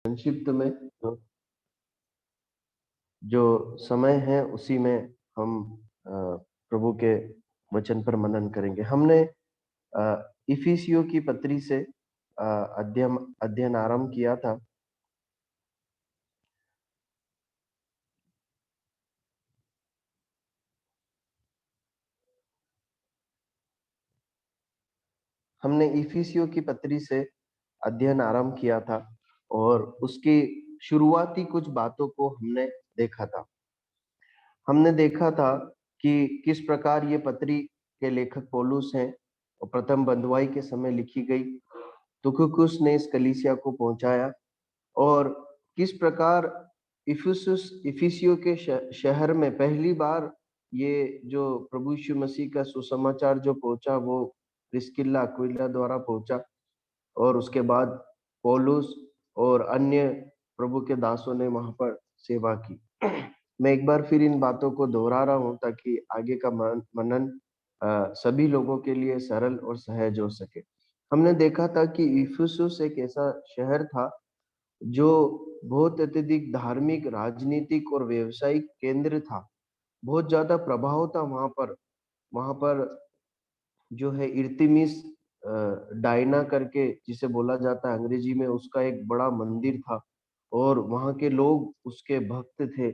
संक्षिप्त में जो समय है उसी में हम प्रभु के वचन पर मनन करेंगे। हमने इफिसियों की पत्री से अध्ययन अध्ययन आरंभ किया था। हमने इफिसियों की पत्री से अध्ययन आरंभ किया था और उसकी शुरुआती कुछ बातों को हमने देखा था। हमने देखा था कि किस प्रकार ये पत्री के लेखक पौलुस हैं और प्रथम बंधुआई के समय लिखी गई। तुखिकुस ने इस कलीसिया को पहुंचाया और किस प्रकार इफिसियों के शहर में पहली बार ये जो प्रभु यीशु मसीह का सुसमाचार जो पहुंचा वो प्रिस्किल्ला अक्विला द्वारा पहुंचा और उसके बाद पौलुस और अन्य प्रभु के दासों ने वहां पर सेवा की। मैं एक बार फिर इन बातों को दोहरा रहा हूं ताकि आगे का मनन सभी लोगों के लिए सरल और सहज हो सके। हमने देखा था कि इफिसुस एक ऐसा शहर था जो बहुत अत्यधिक धार्मिक, राजनीतिक और व्यवसायिक केंद्र था। बहुत ज्यादा प्रभाव था वहां पर। वहां पर जो है इर्तिमिस डायना करके जिसे बोला जाता है अंग्रेजी में, उसका एक बड़ा मंदिर था और वहां के लोग उसके भक्त थे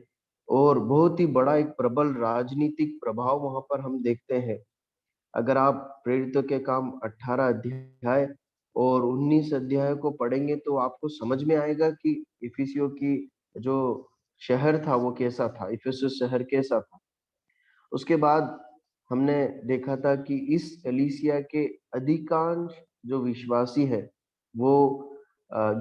और बहुत ही बड़ा एक प्रबल राजनीतिक प्रभाव वहां पर हम देखते हैं। अगर आप प्रेरितों के काम 18 अध्याय और 19 अध्याय को पढ़ेंगे तो आपको समझ में आएगा कि इफिसियों की जो शहर था वो कैसा था, इफिसुस शहर कैसा था। उसके बाद हमने देखा था कि इस कलीसिया के अधिकांश जो विश्वासी है वो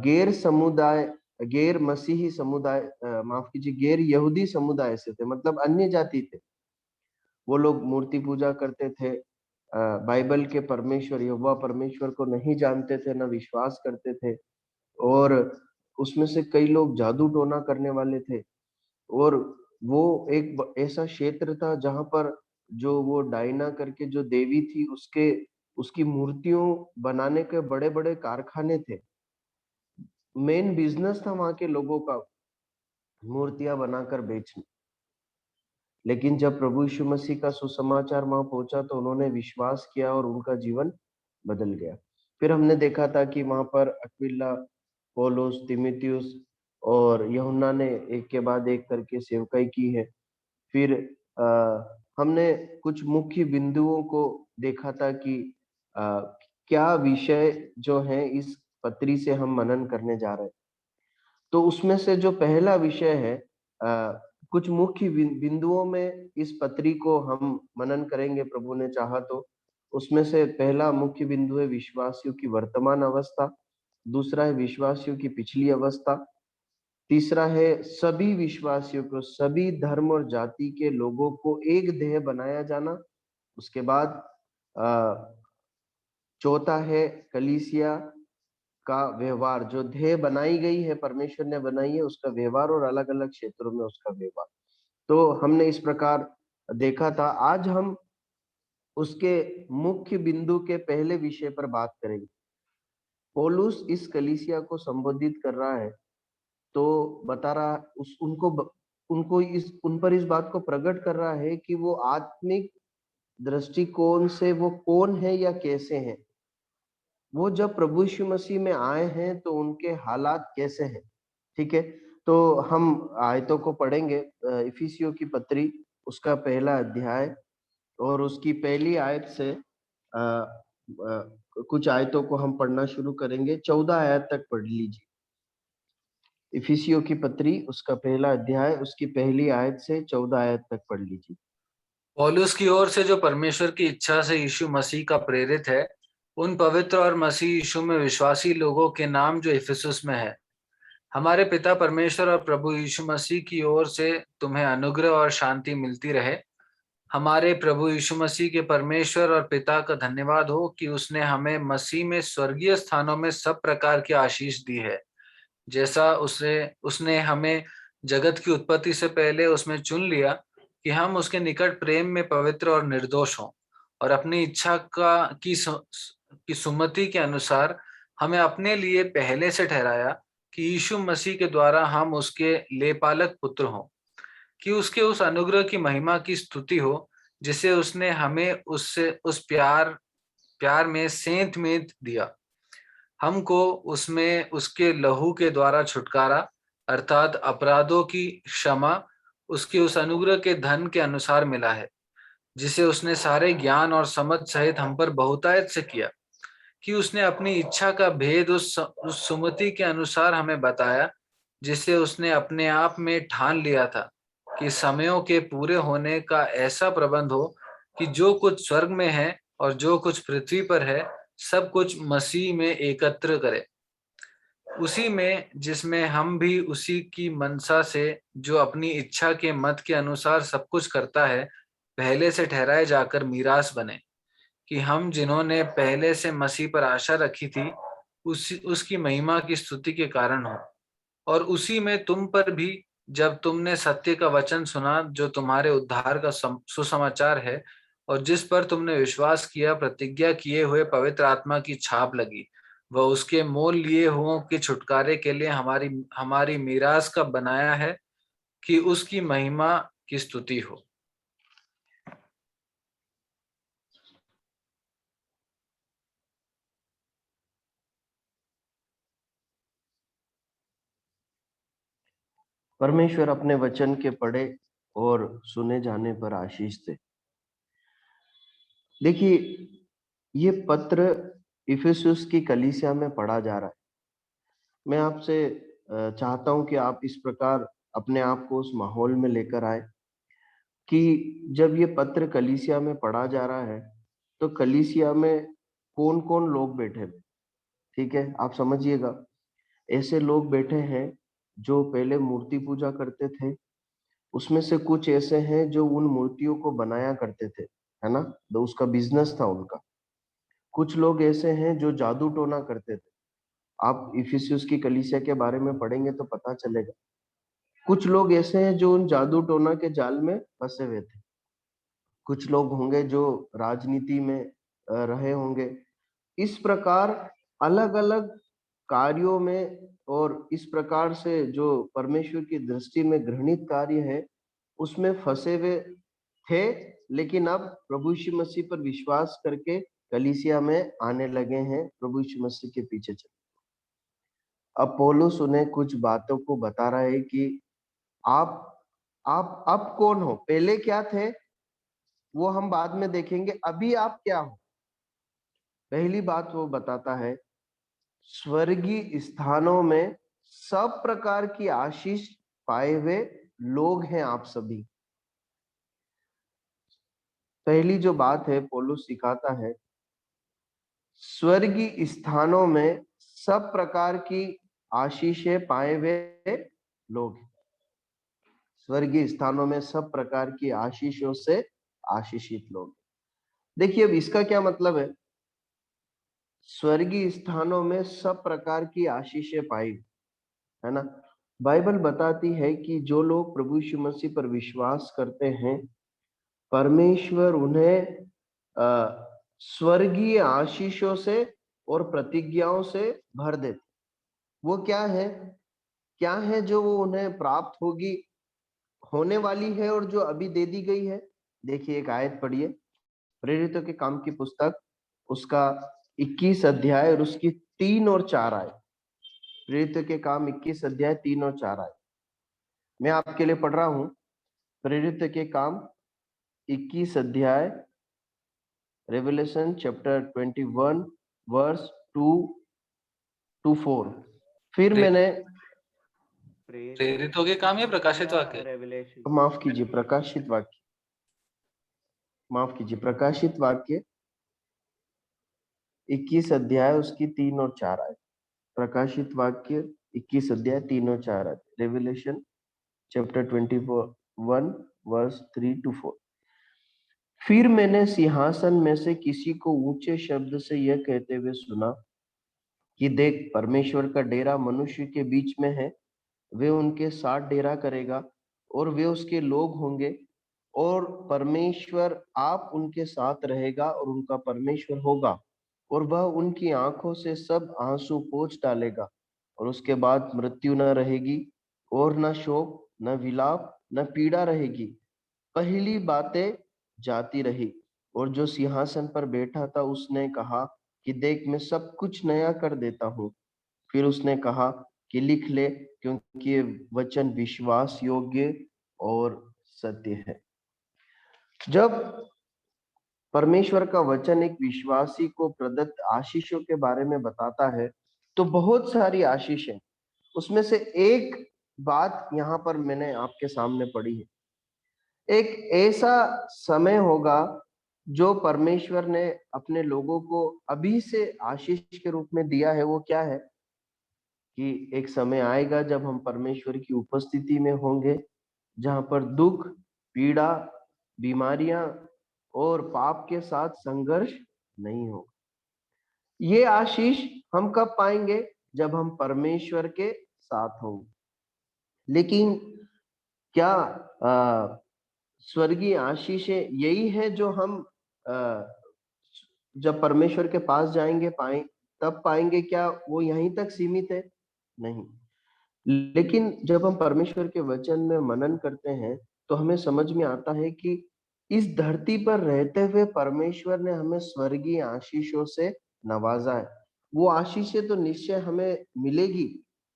गैर समुदाय, गैर मसीही समुदाय, माफ कीजिए, गैर यहूदी समुदाय से थे, मतलब अन्य जाति थे। वो लोग मूर्ति पूजा करते थे, बाइबल के परमेश्वर यहोवा परमेश्वर को नहीं जानते थे, न विश्वास करते थे और उसमें से कई लोग जादू टोना करने वाले थे। और वो एक ऐसा क्षेत्र था जहां पर जो वो डायना करके जो देवी थी उसके उसकी मूर्तियों बनाने के बड़े बड़े कारखाने थे। मेन बिजनेस था वहां के लोगों का मूर्तियां बनाकर बेचना। लेकिन जब प्रभु यीशु मसीह का सुसमाचार वहां पहुंचा तो उन्होंने विश्वास किया और उनका जीवन बदल गया। फिर हमने देखा था कि वहां पर अक्विला, पौलुस, तिमुथियुस और यूहन्ना ने एक के बाद एक करके सेवकाई की है। फिर हमने कुछ मुख्य बिंदुओं को देखा था कि क्या विषय जो है इस पत्री से हम मनन करने जा रहे हैं। तो उसमें से जो पहला विषय है, कुछ मुख्य बिंदुओं में इस पत्री को हम मनन करेंगे प्रभु ने चाहा तो। उसमें से पहला मुख्य बिंदु है विश्वासियों की वर्तमान अवस्था, दूसरा है विश्वासियों की पिछली अवस्था, तीसरा है सभी विश्वासियों को, सभी धर्म और जाति के लोगों को एक देह बनाया जाना। उसके बाद चौथा है कलीसिया का व्यवहार, जो ध्येय बनाई गई है, परमेश्वर ने बनाई है, उसका व्यवहार और अलग अलग क्षेत्रों में उसका व्यवहार। तो हमने इस प्रकार देखा था। आज हम उसके मुख्य बिंदु के पहले विषय पर बात करेंगे। पौलुस इस कलीसिया को संबोधित कर रहा है तो बता रहा उस उनको उनको इस उन पर इस बात को प्रकट कर रहा है कि वो आत्मिक दृष्टिकोण से वो कौन है या कैसे हैं। वो जब प्रभु यीशु मसीह में आए हैं तो उनके हालात कैसे हैं। ठीक है, तो हम आयतों को पढ़ेंगे। इफिसियों की पत्री उसका पहला अध्याय और उसकी पहली आयत से कुछ आयतों को हम पढ़ना शुरू करेंगे। 14 आयत तक पढ़ लीजिए। इफिसियों की पत्री उसका पहला अध्याय उसकी पहली आयत से 14 आयत तक पढ़ लीजिए। पौलुस की ओर से, जो परमेश्वर की इच्छा से यीशु मसीह का प्रेरित है, उन पवित्र और मसीह यीशु में विश्वासी लोगों के नाम जो इफिसुस में है, हमारे पिता परमेश्वर और प्रभु यीशु मसीह की ओर से तुम्हें अनुग्रह और शांति मिलती रहे। हमारे प्रभु यीशु मसीह के परमेश्वर और पिता का धन्यवाद हो कि उसने हमें मसीह में स्वर्गीय स्थानों में सब प्रकार की आशीष दी है, जैसा उसने हमें जगत की उत्पत्ति से पहले उसमें चुन लिया कि हम उसके निकट प्रेम में पवित्र और निर्दोष हों, और अपनी इच्छा की सुमति के अनुसार हमें अपने लिए पहले से ठहराया कि यीशु मसीह के द्वारा हम उसके लेपालक पुत्र हों, कि उसके उस अनुग्रह की महिमा की स्तुति हो जिसे उसने हमें उससे उस प्यार में सेंत में दिया। हमको उसमें उसके लहू के द्वारा छुटकारा अर्थात अपराधों की क्षमा उसके उस अनुग्रह के धन के अनुसार मिला है, जिसे उसने सारे ज्ञान और समझ सहित हम पर बहुतायत से किया, कि उसने अपनी इच्छा का भेद उस सुमति के अनुसार हमें बताया, जिसे उसने अपने आप में ठान लिया था कि समयों के पूरे होने का ऐसा प्रबंध हो कि जो कुछ स्वर्ग में है और जो कुछ पृथ्वी पर है सब कुछ मसीह में एकत्र करे। उसी में जिसमें हम भी उसी की मनसा से जो अपनी इच्छा के मत के अनुसार सब कुछ करता है पहले से ठहराए जाकर मीरास बने, कि हम जिन्होंने पहले से मसीह पर आशा रखी थी उसकी महिमा की स्तुति के कारण हो। और उसी में तुम पर भी जब तुमने सत्य का वचन सुना जो तुम्हारे उद्धार का सुसमाचार है और जिस पर तुमने विश्वास किया, प्रतिज्ञा किए हुए पवित्र आत्मा की छाप लगी, वह उसके मोल लिए हुओं के छुटकारे के लिए हमारी हमारी मीरास का बनाया है, कि उसकी महिमा की स्तुति हो। परमेश्वर अपने वचन के पढ़े और सुने जाने पर आशीष दे। देखिए, ये पत्र इफिसुस की कलीसिया में पढ़ा जा रहा है। मैं आपसे चाहता हूं कि आप इस प्रकार अपने आप को उस माहौल में लेकर आए कि जब ये पत्र कलीसिया में पढ़ा जा रहा है तो कलीसिया में कौन कौन लोग बैठे हैं। ठीक है, आप समझिएगा। ऐसे लोग बैठे हैं जो पहले मूर्ति पूजा करते थे, उसमें से कुछ ऐसे हैं जो उन मूर्तियों को बनाया करते थे, है ना, तो उसका बिजनेस था उनका। कुछ लोग ऐसे हैं जो जादू टोना करते थे। आप इफिसियस की कलीसिया के बारे में पढ़ेंगे तो पता चलेगा। कुछ लोग ऐसे हैं जो उन जादू टोना के जाल में फंसे हुए थे। कुछ लोग होंगे जो राजनीति में रहे होंगे। इस प्रकार अलग अलग कार्यों में और इस प्रकार से जो परमेश्वर की दृष्टि में घृणित कार्य है उसमें फंसे हुए थे, लेकिन अब प्रभु यीशु मसीह पर विश्वास करके कलीसिया में आने लगे हैं, प्रभु यीशु मसीह के पीछे चले। अब पौलुस उन्हें कुछ बातों को बता रहा है कि आप आप अब कौन हो, पहले क्या थे वो हम बाद में देखेंगे, अभी आप क्या हो। पहली बात वो बताता है, स्वर्गीय स्थानों में सब प्रकार की आशीष पाए हुए लोग हैं आप सभी। पहली जो बात है पौलुस सिखाता है, स्वर्गीय स्थानों में सब प्रकार की आशीषें पाए हुए लोग। स्वर्गीय स्थानों में सब प्रकार की आशीषों से आशीषित लोग। देखिए, अब इसका क्या मतलब है, स्वर्गीय स्थानों में सब प्रकार की आशीषें पाई, है ना। बाइबल बताती है कि जो लोग प्रभु यीशु मसीह पर विश्वास करते हैं, परमेश्वर उन्हें स्वर्गीय आशीषों से और प्रतिज्ञाओं से भर देते। वो क्या है जो वो उन्हें प्राप्त होगी, होने वाली है और जो अभी दे दी गई है। देखिए, एक आयत पढ़िए, प्रेरितों के काम की पुस्तक उसका 21 अध्याय और उसकी 3 और 4 आयत। प्रेरितों के काम 21 अध्याय 3 और 4 आयत मैं आपके लिए पढ़ रहा हूं। प्रेरितों के काम 21 अध्याय, रेवलेशन चैप्टर 21 वर्स 2 to 4। फिर मैंने प्रेरितों के काम या प्रकाशित वाक्य? माफ कीजिए, प्रकाशित वाक्य, माफ कीजिए, प्रकाशित वाक्य 21 अध्याय उसकी 3 और 4 आयत। प्रकाशित वाक्य 21 अध्याय 3 और 4 आयत, रेवलेशन चैप्टर 21 वर्स 3 to 4। फिर मैंने सिंहासन में से किसी को ऊंचे शब्द से यह कहते हुए सुना कि देख, परमेश्वर का डेरा मनुष्य के बीच में है, वे उनके साथ डेरा करेगा और वे उसके लोग होंगे और परमेश्वर आप उनके साथ रहेगा और उनका परमेश्वर होगा और वह उनकी आंखों से सब आंसू पोंछ डालेगा और उसके बाद मृत्यु न रहेगी और न शोक न विलाप न पीड़ा रहेगी, पहली बातें जाती रही। और जो सिंहासन पर बैठा था उसने कहा कि देख, मैं सब कुछ नया कर देता हूँ। फिर उसने कहा कि लिख ले, क्योंकि ये वचन विश्वास योग्य और सत्य है। जब परमेश्वर का वचन एक विश्वासी को प्रदत्त आशीषों के बारे में बताता है तो बहुत सारी आशीष है। उसमें से एक बात यहाँ पर मैंने आपके सामने पढ़ी है। एक ऐसा समय होगा जो परमेश्वर ने अपने लोगों को अभी से आशीष के रूप में दिया है। वो क्या है कि एक समय आएगा जब हम परमेश्वर की उपस्थिति में होंगे, जहां पर दुख, पीड़ा, बीमारियां और पाप के साथ संघर्ष नहीं होगा। ये आशीष हम कब पाएंगे? जब हम परमेश्वर के साथ होंगे। लेकिन क्या स्वर्गीय आशीषें यही है जो हम अ, जब परमेश्वर के पास जाएंगे तब पाएंगे? क्या वो यहीं तक सीमित है? नहीं। लेकिन जब हम परमेश्वर के वचन में मनन करते हैं तो हमें समझ में आता है कि इस धरती पर रहते हुए परमेश्वर ने हमें स्वर्गीय आशीषों से नवाजा है। वो आशीषें तो निश्चय हमें मिलेगी।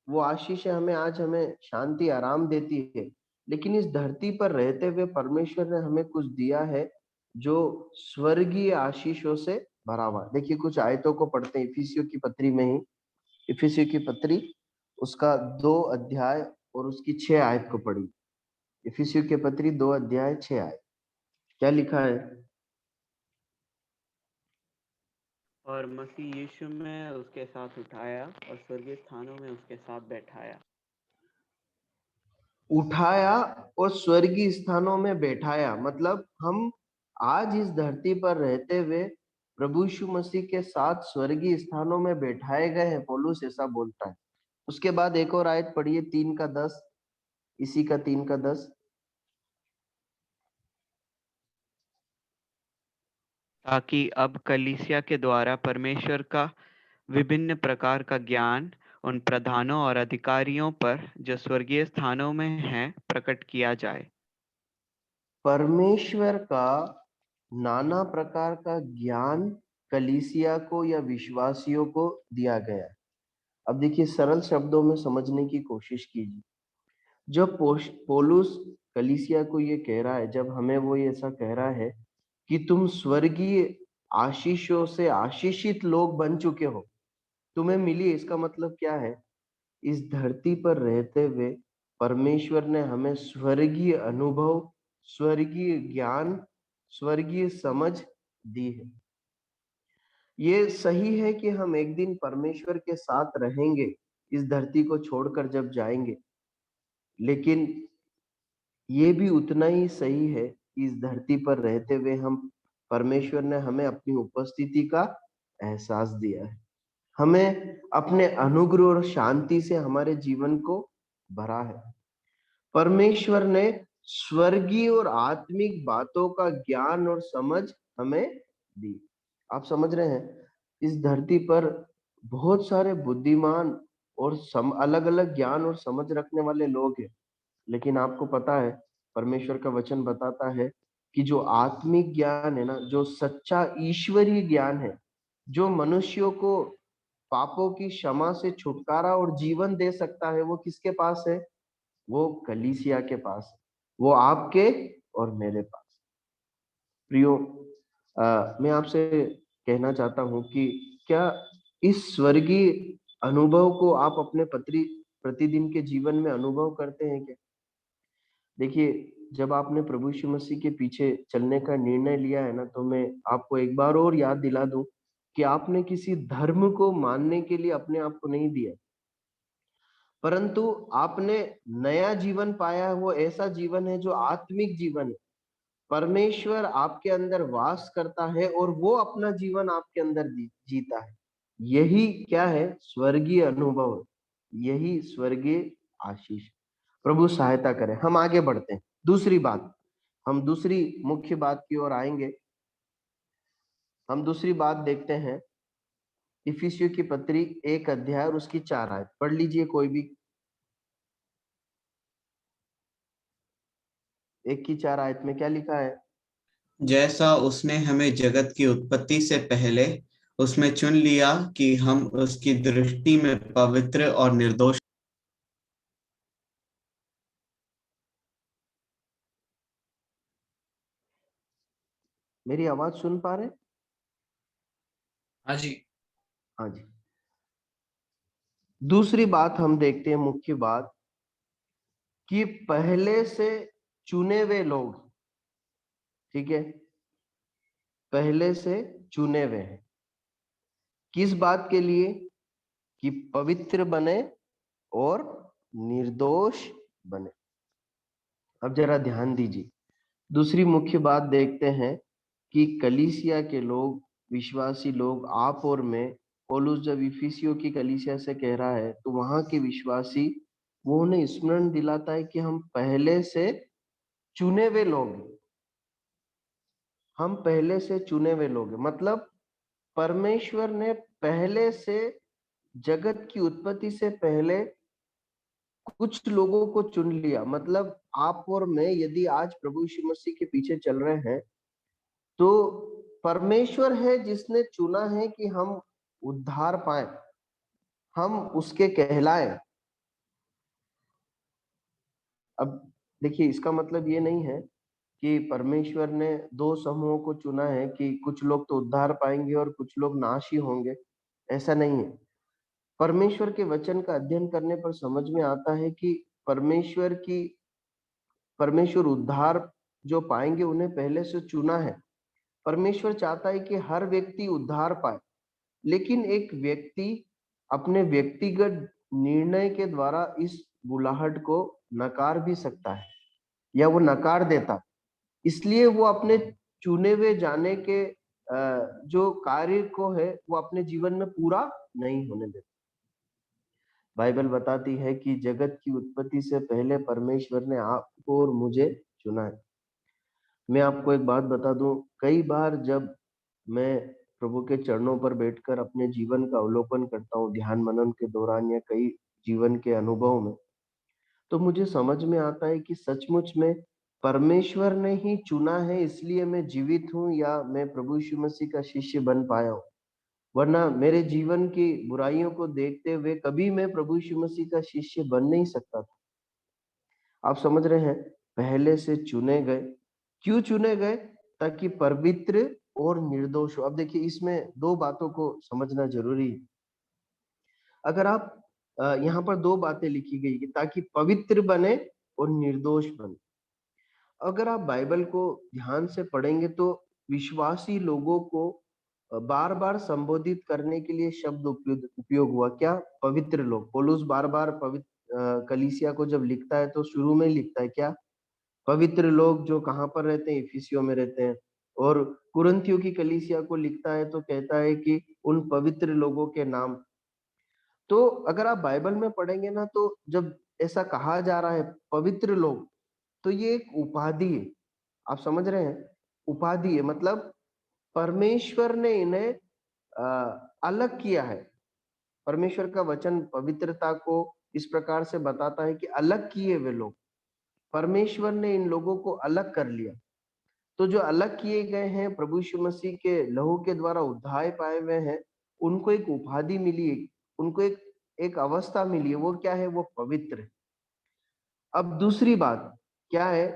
वो आशीषें हमें शांति आराम देती है। लेकिन इस धरती पर रहते हुए परमेश्वर ने हमें कुछ दिया है जो स्वर्गीय आशीषों से भरा हुआ है। देखिए, कुछ आयतों को पढ़ते हैं इफिसियों की पत्री में ही। इफिसियों की पत्री उसका 2 अध्याय और उसकी 6 आयत को पढ़ी। इफिसियों के पत्री 2 अध्याय 6 आयत। क्या लिखा है? और मसीह यीशु में उसके साथ उठाया और स्वर्गीय स्थानों में उसके साथ बैठाया। उठाया और स्वर्गीय स्थानों में बैठाया, मतलब हम आज इस धरती पर रहते हुए प्रभु यीशु मसीह के साथ स्वर्गीय स्थानों में बैठाए गए हैं। पौलुस ऐसा बोलता है। उसके बाद एक और आयत पढ़िए, 3:10। इसी का 3:10। ताकि अब कलीसिया के द्वारा परमेश्वर का विभिन्न प्रकार का ज्ञान उन प्रधानों और अधिकारियों पर जो स्वर्गीय स्थानों में हैं प्रकट किया जाए। परमेश्वर का नाना प्रकार का ज्ञान कलीसिया को या विश्वासियों को दिया गया है। अब देखिए, सरल शब्दों में समझने की कोशिश कीजिए। जब पौलुस कलीसिया को ये कह रहा है, जब हमें वो ये ऐसा कह रहा है कि तुम स्वर्गीय आशीषों से आशीषित लोग बन चुके हो, तुम्हें मिली, इसका मतलब क्या है? इस धरती पर रहते हुए परमेश्वर ने हमें स्वर्गीय अनुभव, स्वर्गीय ज्ञान, स्वर्गीय समझ दी है। ये सही है कि हम एक दिन परमेश्वर के साथ रहेंगे, इस धरती को छोड़कर जब जाएंगे। लेकिन ये भी उतना ही सही है कि इस धरती पर रहते हुए हम परमेश्वर ने हमें अपनी उपस्थिति का एहसास दिया है। हमें अपने अनुग्रह और शांति से हमारे जीवन को भरा है। परमेश्वर ने स्वर्गीय और आत्मिक बातों का ज्ञान और समझ हमें दी। आप समझ रहे हैं, इस धरती पर बहुत सारे बुद्धिमान और अलग अलग ज्ञान और समझ रखने वाले लोग हैं। लेकिन आपको पता है, परमेश्वर का वचन बताता है कि जो आत्मिक ज्ञान है ना, जो सच्चा ईश्वरीय ज्ञान है, जो मनुष्यों को पापों की क्षमा से छुटकारा और जीवन दे सकता है, वो किसके पास है? वो कलीसिया के पास, वो आपके और मेरे पास। प्रियो, मैं आपसे कहना चाहता हूं कि क्या इस स्वर्गीय अनुभव को आप अपने प्रतिदिन के जीवन में अनुभव करते हैं क्या? देखिए, जब आपने प्रभु यीशु मसीह के पीछे चलने का निर्णय लिया है ना, तो मैं आपको एक बार और याद दिला दूं कि आपने किसी धर्म को मानने के लिए अपने आप को नहीं दिया, परंतु आपने नया जीवन पाया है। वो ऐसा जीवन है जो आत्मिक जीवन है। परमेश्वर आपके अंदर वास करता है और वो अपना जीवन आपके अंदर जीता है। यही क्या है? स्वर्गीय अनुभव है। यही स्वर्गीय आशीष। प्रभु सहायता करे। हम आगे बढ़ते हैं। दूसरी बात, हम दूसरी मुख्य बात की ओर आएंगे। हम दूसरी बात देखते हैं इफिसियों की पत्री 1 अध्याय और उसकी 4 आयत पढ़ लीजिए कोई भी। 1 की 4 आयत में क्या लिखा है? जैसा उसने हमें जगत की उत्पत्ति से पहले उसमें चुन लिया कि हम उसकी दृष्टि में पवित्र और निर्दोष। मेरी आवाज सुन पा रहे? हाँ जी। हाँ जी। दूसरी बात हम देखते हैं, मुख्य बात, कि पहले से चुने हुए लोग, ठीक है, पहले से चुने हुए हैं किस बात के लिए? कि पवित्र बने और निर्दोष बने। अब जरा ध्यान दीजिए, दूसरी मुख्य बात देखते हैं कि कलीसिया के लोग, विश्वासी लोग, आप और मैं, पौलुस जब इफिसियों की कलीसिया से कह रहा है तो वहां के विश्वासी, वो उन्हें स्मरण दिलाता है कि हम पहले से चुने हुए लोग हैं। हम पहले से चुने हुए लोग हैं, मतलब परमेश्वर ने पहले से, जगत की उत्पत्ति से पहले कुछ लोगों को चुन लिया। मतलब आप और मैं यदि आज प्रभु यीशु मसीह के पीछे चल रहे हैं तो परमेश्वर है जिसने चुना है कि हम उद्धार पाए, हम उसके कहलाए। अब देखिए, इसका मतलब ये नहीं है कि परमेश्वर ने दो समूहों को चुना है कि कुछ लोग तो उद्धार पाएंगे और कुछ लोग नाश ही होंगे, ऐसा नहीं है। परमेश्वर के वचन का अध्ययन करने पर समझ में आता है कि परमेश्वर उद्धार जो पाएंगे उन्हें पहले से चुना है। परमेश्वर चाहता है कि हर व्यक्ति उद्धार पाए, लेकिन एक व्यक्ति अपने व्यक्तिगत निर्णय के द्वारा इस बुलाहट को नकार भी सकता है या वो नकार देता, इसलिए वो अपने चुने हुए जाने के जो कार्य को है वो अपने जीवन में पूरा नहीं होने देता। बाइबल बताती है कि जगत की उत्पत्ति से पहले परमेश्वर ने आपको और मुझे चुना है। मैं आपको एक बात बता दूं, कई बार जब मैं प्रभु के चरणों पर बैठकर अपने जीवन का अवलोकन करता हूँ, ध्यान मनन के दौरान या कई जीवन के अनुभव में, तो मुझे समझ में आता है कि सचमुच में परमेश्वर ने ही चुना है, इसलिए मैं जीवित हूँ या मैं प्रभु यीशु मसीह का शिष्य बन पाया हूँ। वरना मेरे जीवन की बुराइयों को देखते हुए कभी मैं प्रभु यीशु मसीह का शिष्य बन नहीं सकता था। आप समझ रहे हैं? पहले से चुने गए। क्यों चुने गए? ताकि पवित्र और निर्दोष हो। अब देखिए, इसमें दो बातों को समझना जरूरी है। अगर आप यहाँ पर दो बातें लिखी गई कि ताकि पवित्र बने और निर्दोष बने। अगर आप बाइबल को ध्यान से पढ़ेंगे तो विश्वासी लोगों को बार बार संबोधित करने के लिए शब्द उपयोग हुआ। क्या? पवित्र लोग। पौलुस बार बार पवित्र कलीसिया को जब लिखता है तो शुरू में लिखता है क्या? पवित्र लोग जो कहाँ पर रहते हैं? इफिसियों में रहते हैं। और कुरिन्थियों की कलीसिया को लिखता है तो कहता है कि उन पवित्र लोगों के नाम। तो अगर आप बाइबल में पढ़ेंगे ना, तो जब ऐसा कहा जा रहा है पवित्र लोग, तो ये एक उपाधि है। आप समझ रहे हैं? उपाधि है, मतलब परमेश्वर ने इन्हें अलग किया है। परमेश्वर का वचन पवित्रता को इस प्रकार से बताता है कि अलग किए वे लोग, परमेश्वर ने इन लोगों को अलग कर लिया। तो जो अलग किए गए हैं, प्रभु यीशु मसीह के लहू के द्वारा उद्धार पाए हुए हैं, उनको एक उपाधि मिली है, उनको एक अवस्था मिली है। वो क्या है? वो पवित्र है। अब दूसरी बात क्या है?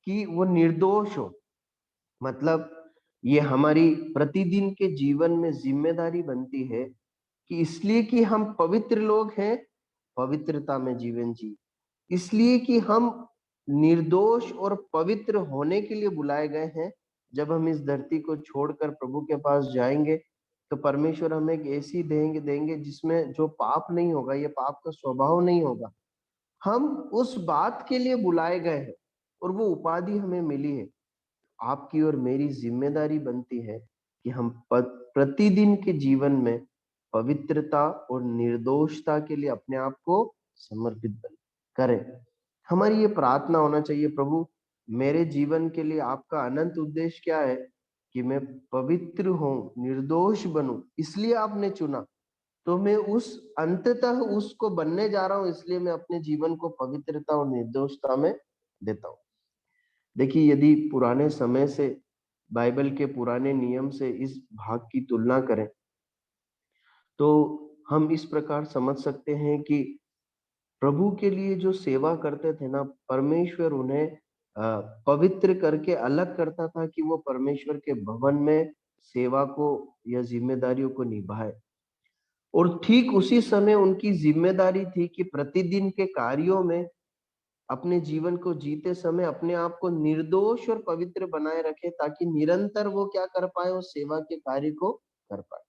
कि वो निर्दोष हो। मतलब ये हमारी प्रतिदिन के जीवन में जिम्मेदारी बनती है कि इसलिए कि हम पवित्र लोग हैं, पवित्रता में जीवन जी, इसलिए कि हम निर्दोष और पवित्र होने के लिए बुलाए गए हैं। जब हम इस धरती को छोड़कर प्रभु के पास जाएंगे तो परमेश्वर हमें एक ऐसी देंगे जिसमें जो पाप नहीं होगा, ये पाप का स्वभाव नहीं होगा। हम उस बात के लिए बुलाए गए हैं और वो उपाधि हमें मिली है। आपकी और मेरी जिम्मेदारी बनती है कि हम प्रतिदिन के जीवन में पवित्रता और निर्दोषता के लिए अपने आप को समर्पित करें। हमारी ये प्रार्थना होना चाहिए, प्रभु मेरे जीवन के लिए आपका अनंत उद्देश्य क्या है? कि मैं पवित्र हूं, निर्दोष बनूं, इसलिए आपने चुना। तो मैं उस अंततः उसको बनने जा रहा हूं, इसलिए मैं अपने जीवन को पवित्रता और निर्दोषता में देता हूं। देखिए, यदि पुराने समय से, बाइबल के पुराने नियम से इस भाग की तुलना करें तो हम इस प्रकार समझ सकते हैं कि प्रभु के लिए जो सेवा करते थे ना, परमेश्वर उन्हें पवित्र करके अलग करता था कि वो परमेश्वर के भवन में सेवा को या जिम्मेदारियों को निभाए। और ठीक उसी समय उनकी जिम्मेदारी थी कि प्रतिदिन के कार्यों में अपने जीवन को जीते समय अपने आप को निर्दोष और पवित्र बनाए रखे, ताकि निरंतर वो क्या कर पाए, उस सेवा के कार्य को कर पाए।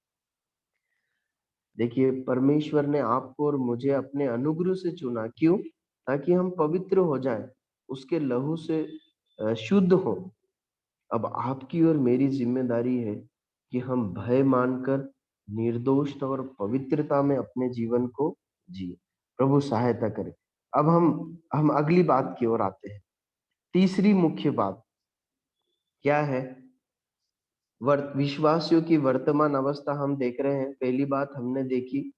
देखिए, परमेश्वर ने आपको और मुझे अपने अनुग्रह से चुना। क्यों? ताकि हम पवित्र हो जाएं, उसके लहू से शुद्ध हो। अब आपकी और मेरी जिम्मेदारी है कि हम भय मानकर निर्दोष और पवित्रता में अपने जीवन को जिए। प्रभु सहायता करे। अब हम अगली बात की ओर आते हैं। तीसरी मुख्य बात क्या है? विश्वासियों की वर्तमान अवस्था हम देख रहे हैं। पहली बात हमने देखी,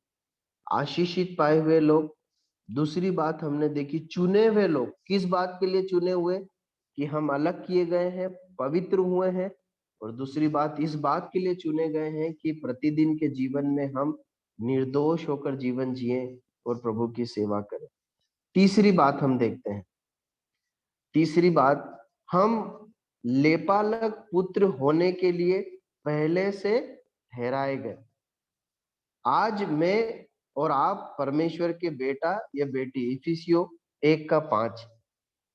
आशीषित पाए हुए लोग। दूसरी बात हमने देखी, चुने हुए लोग। किस बात के लिए चुने हुए? कि हम अलग किए गए हैं, पवित्र हुए हैं। और दूसरी बात इस बात के लिए चुने गए हैं कि प्रतिदिन के जीवन में हम निर्दोष होकर जीवन जिए और प्रभु की सेवा करें। तीसरी बात हम देखते हैं। तीसरी बात, हम लेपालक पुत्र होने के लिए पहले से ठहराए गए। आज मैं और आप परमेश्वर के बेटा या बेटी। इफिसियों 1:5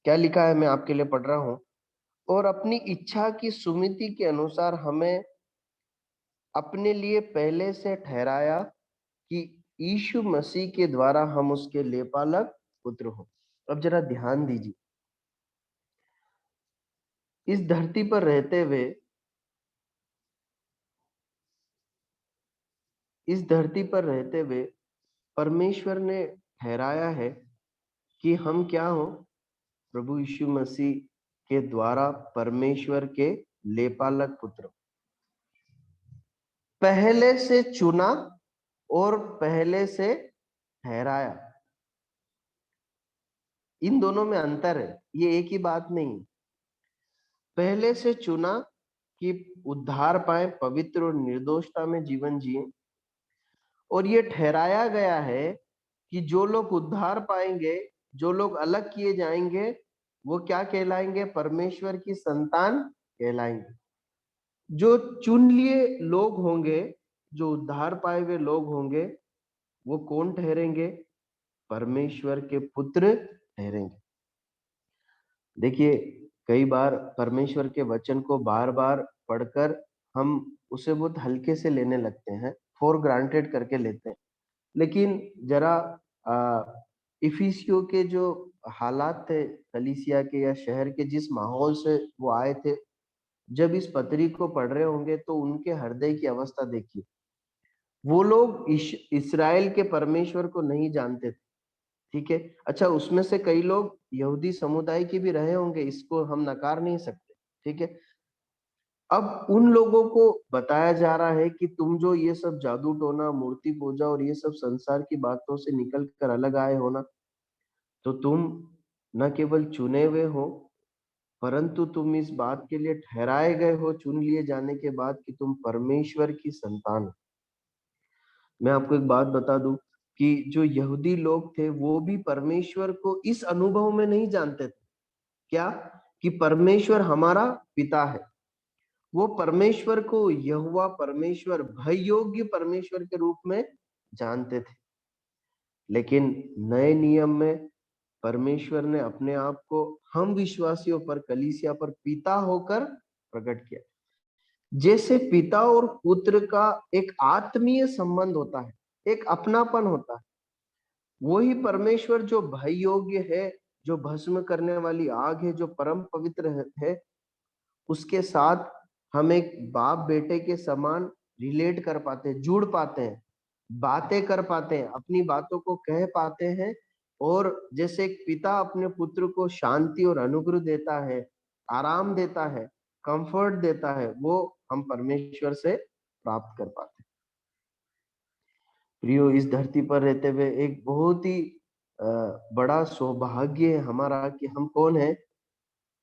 क्या लिखा है, मैं आपके लिए पढ़ रहा हूं। और अपनी इच्छा की सुमिति के अनुसार हमें अपने लिए पहले से ठहराया कि यीशु मसीह के द्वारा हम उसके लेपालक पुत्र हो। अब जरा ध्यान दीजिए, इस धरती पर रहते हुए, इस धरती पर रहते हुए परमेश्वर ने ठहराया है कि हम क्या हो? प्रभु यीशु मसीह के द्वारा परमेश्वर के लेपालक पुत्र। पहले से चुना और पहले से ठहराया, इन दोनों में अंतर है, ये एक ही बात नहीं। पहले से चुना कि उद्धार पाए, पवित्र और निर्दोषता में जीवन जिए। और ये ठहराया गया है कि जो लोग उद्धार पाएंगे, जो लोग अलग किए जाएंगे, वो क्या कहलाएंगे? परमेश्वर की संतान कहलाएंगे। जो चुन लिए लोग होंगे, जो उद्धार पाए हुए लोग होंगे, वो कौन ठहरेंगे? परमेश्वर के पुत्र ठहरेंगे। देखिए, कई बार परमेश्वर के वचन को बार बार पढ़कर हम उसे बहुत हल्के से लेने लगते हैं, फॉर ग्रांटेड करके लेते हैं। लेकिन जरा इफिसियों के जो हालात थे, कलीसिया के या शहर के जिस माहौल से वो आए थे, जब इस पत्री को पढ़ रहे होंगे तो उनके हृदय की अवस्था देखिए। वो लोग इस्राएल के परमेश्वर को नहीं जानते थे, ठीक है। अच्छा, उसमें से कई लोग यहूदी समुदाय के भी रहे होंगे, इसको हम नकार नहीं सकते, ठीक है। अब उन लोगों को बताया जा रहा है कि तुम जो ये सब जादू टोना, मूर्ति पूजा और ये सब संसार की बातों से निकल कर अलग आए हो ना, तो तुम न केवल चुने हुए हो, परंतु तुम इस बात के लिए ठहराए गए हो, चुन लिए जाने के बाद, कि तुम परमेश्वर की संतान हो। मैं आपको एक बात बता दूं कि जो यहूदी लोग थे वो भी परमेश्वर को इस अनुभव में नहीं जानते थे। क्या? कि परमेश्वर हमारा पिता है। वो परमेश्वर को यहोवा परमेश्वर, भय योग्य परमेश्वर के रूप में जानते थे। लेकिन नए नियम में परमेश्वर ने अपने आप को हम विश्वासियों पर, कलीसिया पर पिता होकर प्रकट किया। जैसे पिता और पुत्र का एक आत्मीय संबंध होता है, एक अपनापन होता है, वही परमेश्वर जो भय योग्य है, जो भस्म करने वाली आग है, जो परम पवित्र है, उसके साथ हम एक बाप बेटे के समान रिलेट कर पाते हैं, जुड़ पाते हैं, बातें कर पाते हैं, अपनी बातों को कह पाते हैं। और जैसे एक पिता अपने पुत्र को शांति और अनुग्रह देता है, आराम देता है, कंफर्ट देता है, वो हम परमेश्वर से प्राप्त कर पाते हैं। प्रियो, इस धरती पर रहते हुए एक बहुत ही बड़ा सौभाग्य है हमारा कि हम कौन है?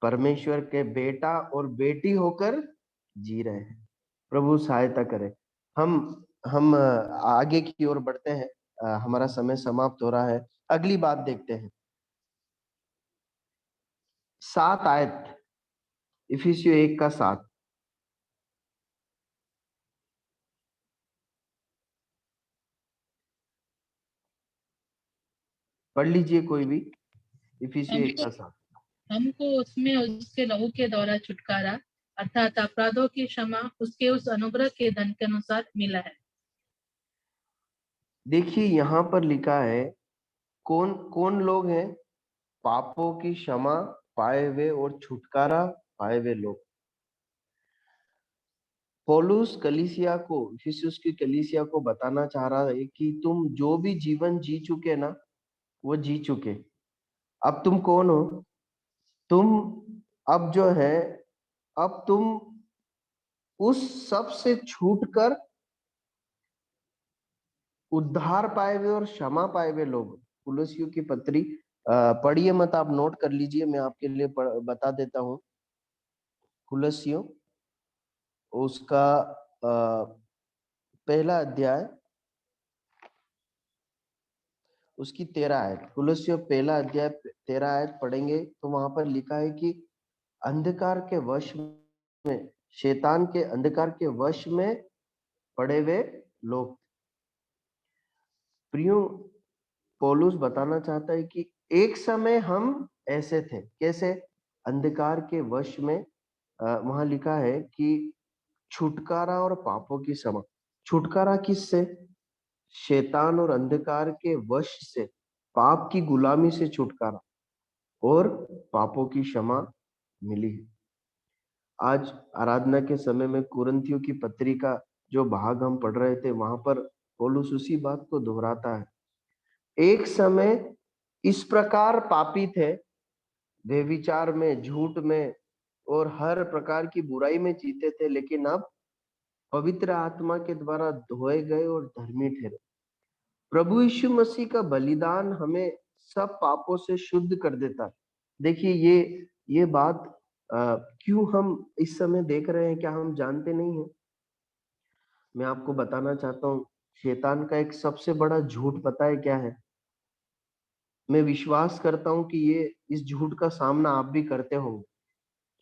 परमेश्वर के बेटा और बेटी होकर जी रहे हैं। प्रभु सहायता करे। हम आगे की ओर बढ़ते हैं। हमारा समय समाप्त हो रहा है। अगली बात देखते हैं। 7 आयत, इफिसियों 1 का 7। पढ़ लीजिए कोई भी, इफिसियों 1 का 7। हमको उसमें उसके लहू के द्वारा छुटकारा अर्थात अपराधों की क्षमा उसके उस अनुग्रह के धन के अनुसार मिला है। देखिए यहाँ पर लिखा है, कौन कौन लोग हैं? पापों की क्षमा पाए हुए और छुटकारा पाए हुए लोग। पौलुस कलीसिया को, इफिसुस की कलीसिया को बताना चाह रहा है कि तुम जो भी जीवन जी चुके ना, वो जी चुके। अब तुम कौन हो? तुम अब जो है, अब तुम उस सब से छूटकर उद्धार पाए हुए और क्षमा पाए हुए लोग। कुलसियों की पत्री पढ़िए मत, आप नोट कर लीजिए, मैं आपके लिए बता देता हूँ। कुलसियों उसका पहला अध्याय, उसकी 13 आयत। कुलसियों पहला अध्याय 13 आयत पढ़ेंगे तो वहां पर लिखा है कि अंधकार के वश में, शैतान के अंधकार के वश में पड़े हुए लोग। प्रियो, पौलुस बताना चाहता है कि एक समय हम ऐसे थे। कैसे? अंधकार के वश में। वहां लिखा है कि छुटकारा और पापों की क्षमा। छुटकारा किससे? शैतान और अंधकार के वश से, पाप की गुलामी से छुटकारा और पापों की क्षमा मिली है। आज आराधना के समय में कुरिन्थियों की पत्री का जो भाग हम पढ़ रहे थे, वहां पर पौलुस उसी बात को दोहराता है। एक समय इस प्रकार पापी थे, वे विचार में, झूठ में और हर प्रकार की बुराई में जीते थे, लेकिन अब पवित्र आत्मा के द्वारा धोए गए और धर्मी ठहरे। प्रभु यीशु मसीह का बलिदान हमें सब पापों से शुद्ध कर देता है। देखिए ये बात क्यों हम इस समय देख रहे हैं, क्या हम जानते नहीं हैं? मैं आपको बताना चाहता हूँ, शैतान का एक सबसे बड़ा झूठ पता है क्या है? मैं विश्वास करता हूँ कि ये इस झूठ का सामना आप भी करते होंगे।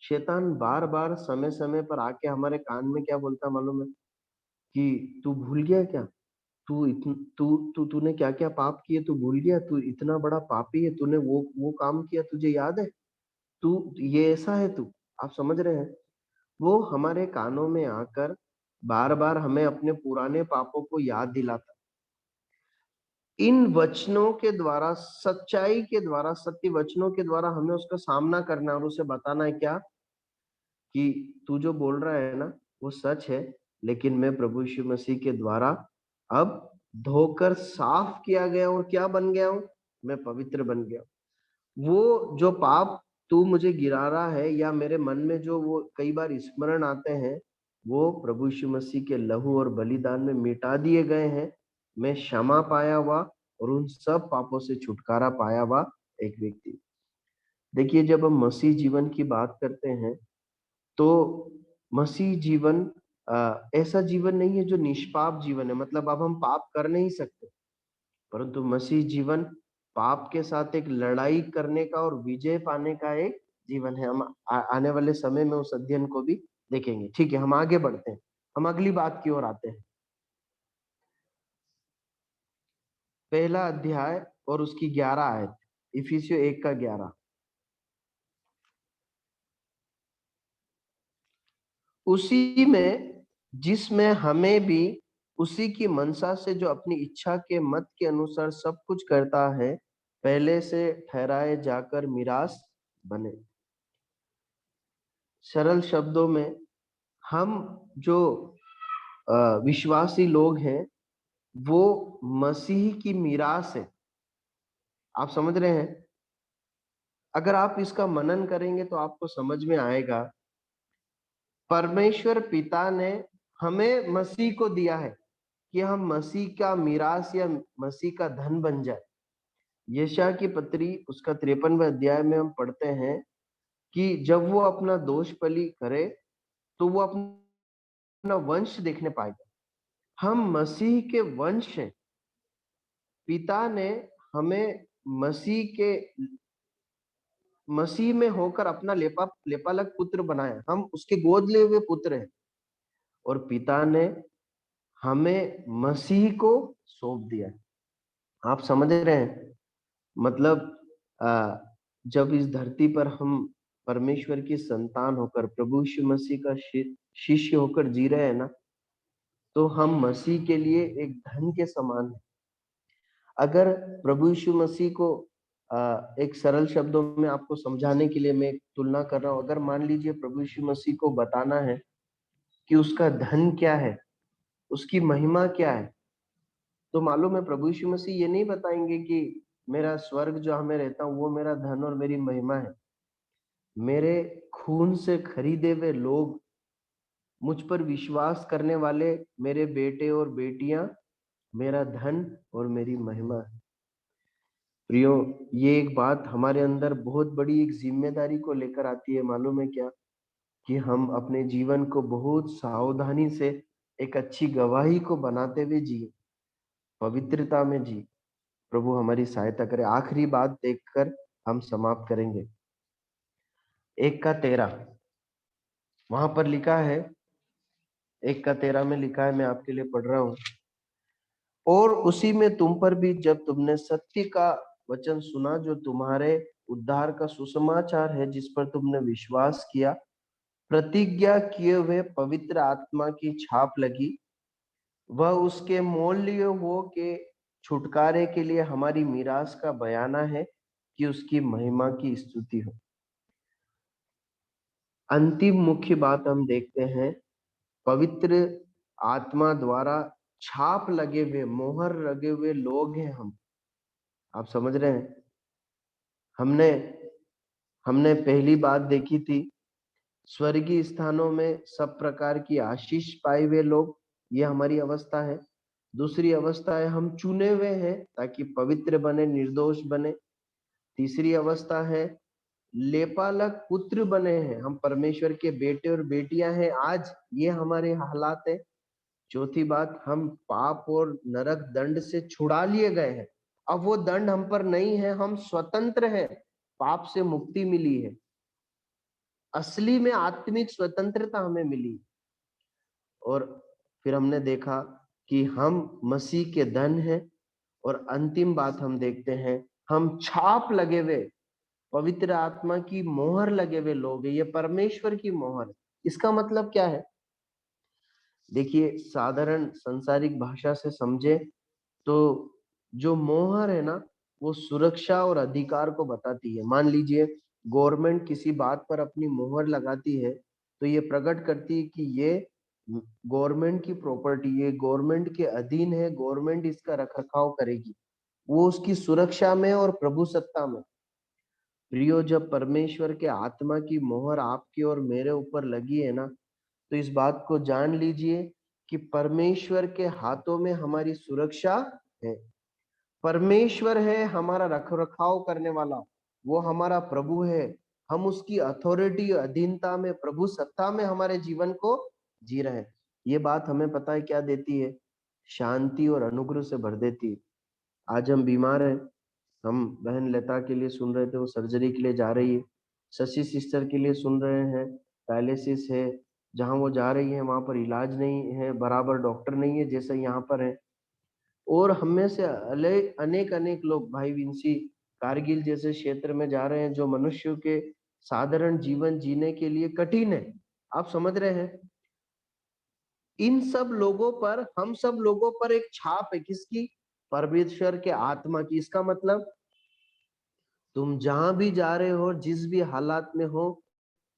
शैतान बार बार समय समय पर आके हमारे कान में क्या बोलता मालूम है? कि तू भूल गया क्या? तूने क्या क्या पाप किए, तू भूल गया? तू इतना बड़ा पापी है, तूने वो काम किया, तुझे याद है? तू ये ऐसा है तू। आप समझ रहे हैं? वो हमारे कानों में आकर बार बार हमें अपने पुराने पापों को याद दिलाता। इन वचनों के द्वारा, सच्चाई के द्वारा, सत्य वचनों के द्वारा हमें उसका सामना करना और उसे बताना है क्या? कि तू जो बोल रहा है ना, वो सच है, लेकिन मैं प्रभु यीशु मसीह के द्वारा अब धोकर साफ किया गया और क्या बन गया हूं? मैं पवित्र बन गया। वो जो पाप तू मुझे गिरा रहा है, या मेरे मन में जो वो कई बार स्मरण आते हैं, वो प्रभु यीशु मसीह के लहू और बलिदान में मिटा दिए गए हैं। मैं क्षमा पाया हुआ और उन सब पापों से छुटकारा पाया हुआ एक व्यक्ति। देखिए, जब हम मसीह जीवन की बात करते हैं तो मसीह जीवन ऐसा जीवन नहीं है जो निष्पाप जीवन है, मतलब अब हम पाप कर नहीं सकते, परंतु मसीह जीवन पाप के साथ एक लड़ाई करने का और विजय पाने का एक जीवन है। हम आने वाले समय में उस अध्ययन को भी देखेंगे। ठीक है, हम आगे बढ़ते हैं, हम अगली बात की ओर आते हैं। पहला अध्याय और उसकी 11 आयत, इफिसियों 1 का 11। उसी में, जिसमें हमें भी उसी की मनसा से, जो अपनी इच्छा के मत के अनुसार सब कुछ करता है, पहले से ठहराए जाकर मिरास बने। सरल शब्दों में, हम जो विश्वासी लोग हैं, वो मसीह की मिरास है। आप समझ रहे हैं? अगर आप इसका मनन करेंगे तो आपको समझ में आएगा, परमेश्वर पिता ने हमें मसीह को दिया है कि हम मसीह का मीरास या मसीह का धन बन जाए। यशायाह की पत्री उसका 53वें अध्याय में हम पढ़ते हैं कि जब वो अपना दोष बलि करे तो वो अपना वंश देखने पाएगा। हम मसीह के वंश हैं। पिता ने हमें मसीह में होकर अपना लेपालक पुत्र बनाया। हम उसके गोद लिए हुए पुत्र हैं और पिता ने हमें मसीह को सौंप दिया। आप समझ रहे हैं? मतलब जब इस धरती पर हम परमेश्वर की संतान होकर प्रभु यीशु मसीह का शिष्य होकर जी रहे हैं ना, तो हम मसीह के लिए एक धन के समान है। अगर प्रभु यीशु मसीह को एक सरल शब्दों में आपको समझाने के लिए मैं एक तुलना कर रहा हूं। अगर मान लीजिए प्रभु यीशु मसीह को बताना है कि उसका धन क्या है, उसकी महिमा क्या है, तो मालूम है प्रभु यीशु मसीह ये नहीं बताएंगे कि मेरा स्वर्ग जो हमें रहता हूँ वो मेरा धन और मेरी महिमा है। मेरे खून से खरीदे हुए लोग, मुझ पर विश्वास करने वाले मेरे बेटे और बेटियां मेरा धन और मेरी महिमा है। प्रियो, ये एक बात हमारे अंदर बहुत बड़ी एक जिम्मेदारी को लेकर आती है। मालूम है क्या? कि हम अपने जीवन को बहुत सावधानी से एक अच्छी गवाही को बनाते हुए जिए, पवित्रता में जी। प्रभु हमारी सहायता करे। आखिरी बात देखकर हम समाप्त करेंगे। 1:13 वहां पर लिखा है, 1:13 में लिखा है, मैं आपके लिए पढ़ रहा हूं। और उसी में तुम पर भी, जब तुमने सत्य का वचन सुना जो तुम्हारे उद्धार का सुसमाचार है, जिस पर तुमने विश्वास किया, प्रतिज्ञा किए हुए पवित्र आत्मा की छाप लगी। वह उसके मोल लिए हो के छुटकारे के लिए हमारी मीरास का बयाना है कि उसकी महिमा की स्तुति हो। अंतिम मुख्य बात हम देखते हैं, पवित्र आत्मा द्वारा छाप लगे हुए, मोहर लगे हुए लोग हैं हम। आप समझ रहे हैं? हमने पहली बात देखी थी, स्वर्गीय स्थानों में सब प्रकार की आशीष पाए हुए लोग, ये हमारी अवस्था है। दूसरी अवस्था है, हम चुने हुए हैं ताकि पवित्र बने, निर्दोष बने। तीसरी अवस्था है, लेपालक पुत्र बने हैं, हम परमेश्वर के बेटे और बेटियां हैं आज, ये हमारे हालात है। चौथी बात, हम पाप और नरक दंड से छुड़ा लिए गए हैं। अब वो दंड हम पर नहीं है, हम स्वतंत्र हैं, पाप से मुक्ति मिली है। असली में आत्मिक स्वतंत्रता हमें मिली। और फिर हमने देखा कि हम मसीह के धन हैं। और अंतिम बात हम देखते हैं, हम छाप लगे हुए, पवित्र आत्मा की मोहर लगे हुए लोग हैं। ये परमेश्वर की मोहर। इसका मतलब क्या है? देखिए, साधारण संसारिक भाषा से समझे तो जो मोहर है ना, वो सुरक्षा और अधिकार को बताती है। मान लीजिए गवर्नमेंट किसी बात पर अपनी मोहर लगाती है, तो ये प्रकट करती है कि ये गवर्नमेंट की प्रॉपर्टी, ये गवर्नमेंट के अधीन है, गवर्नमेंट इसका रखरखाव करेगी। वो उसकी सुरक्षा में और प्रभु सत्ता में। प्रियो, जब परमेश्वर के आत्मा की मोहर आपके और मेरे ऊपर लगी है ना, तो इस बात को जान लीजिए कि परमेश्वर के हाथों में हमारी सुरक्षा है। परमेश्वर है हमारा रखरखाव करने वाला, वो हमारा प्रभु है। हम उसकी अथॉरिटी, अधीनता में, प्रभु सत्ता में हमारे जीवन को जी रहे हैं। ये बात हमें पता है क्या देती है? शांति और अनुग्रह से भर देती है। आज हम बीमार हैं, हम बहन लता के लिए सुन रहे थे, वो सर्जरी के लिए जा रही है। शशि सिस्टर के लिए सुन रहे हैं, डायलिसिस है, जहां वो जा रही है वहां पर इलाज नहीं है, बराबर डॉक्टर नहीं है जैसे यहाँ पर है। और हम में से अनेक अनेक लोग भाई विंसी कारगिल जैसे क्षेत्र में जा रहे हैं, जो मनुष्य के साधारण जीवन जीने के लिए कठिन है। आप समझ रहे हैं? इन सब लोगों पर, हम सब लोगों पर एक छाप है, किसकी? परमेश्वर के आत्मा की। इसका मतलब तुम जहां भी जा रहे हो, जिस भी हालात में हो,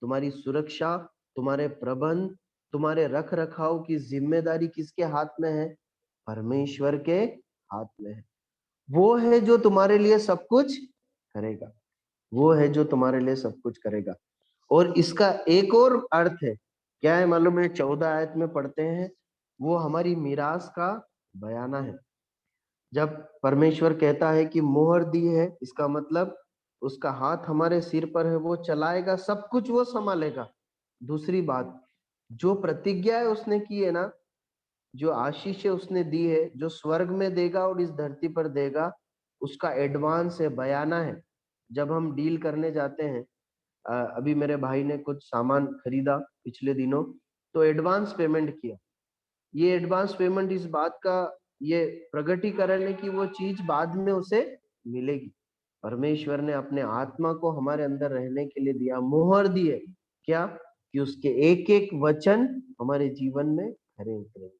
तुम्हारी सुरक्षा, तुम्हारे प्रबंध, तुम्हारे रख रखाव की जिम्मेदारी किसके हाथ में है? परमेश्वर के हाथ में है। वो है जो तुम्हारे लिए सब कुछ करेगा। वो है जो तुम्हारे लिए सब कुछ करेगा। और इसका एक और अर्थ है, क्या है मालूम है? 14 आयत में पढ़ते हैं, वो हमारी मीरास का बयाना है। जब परमेश्वर कहता है कि मोहर दी है, इसका मतलब उसका हाथ हमारे सिर पर है, वो चलाएगा, सब कुछ वो संभालेगा। दूसरी बात, जो प्रतिज्ञा है उसने की है ना, जो आशीष है उसने दी है, जो स्वर्ग में देगा और इस धरती पर देगा, उसका एडवांस है, बयाना है। जब हम डील करने जाते हैं, अभी मेरे भाई ने कुछ सामान खरीदा पिछले दिनों, तो एडवांस पेमेंट किया। ये एडवांस पेमेंट इस बात का ये प्रगटीकरण है कि वो चीज बाद में उसे मिलेगी। परमेश्वर ने अपने आत्मा को हमारे अंदर रहने के लिए दिया, मोहर दी है। क्या? कि उसके एक एक वचन हमारे जीवन में खरे उतरेंगे।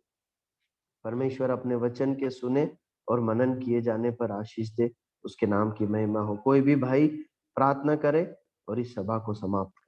परमेश्वर अपने वचन के सुने और मनन किए जाने पर आशीष दे, उसके नाम की महिमा हो। कोई भी भाई प्रार्थना करे और इस सभा को समाप्त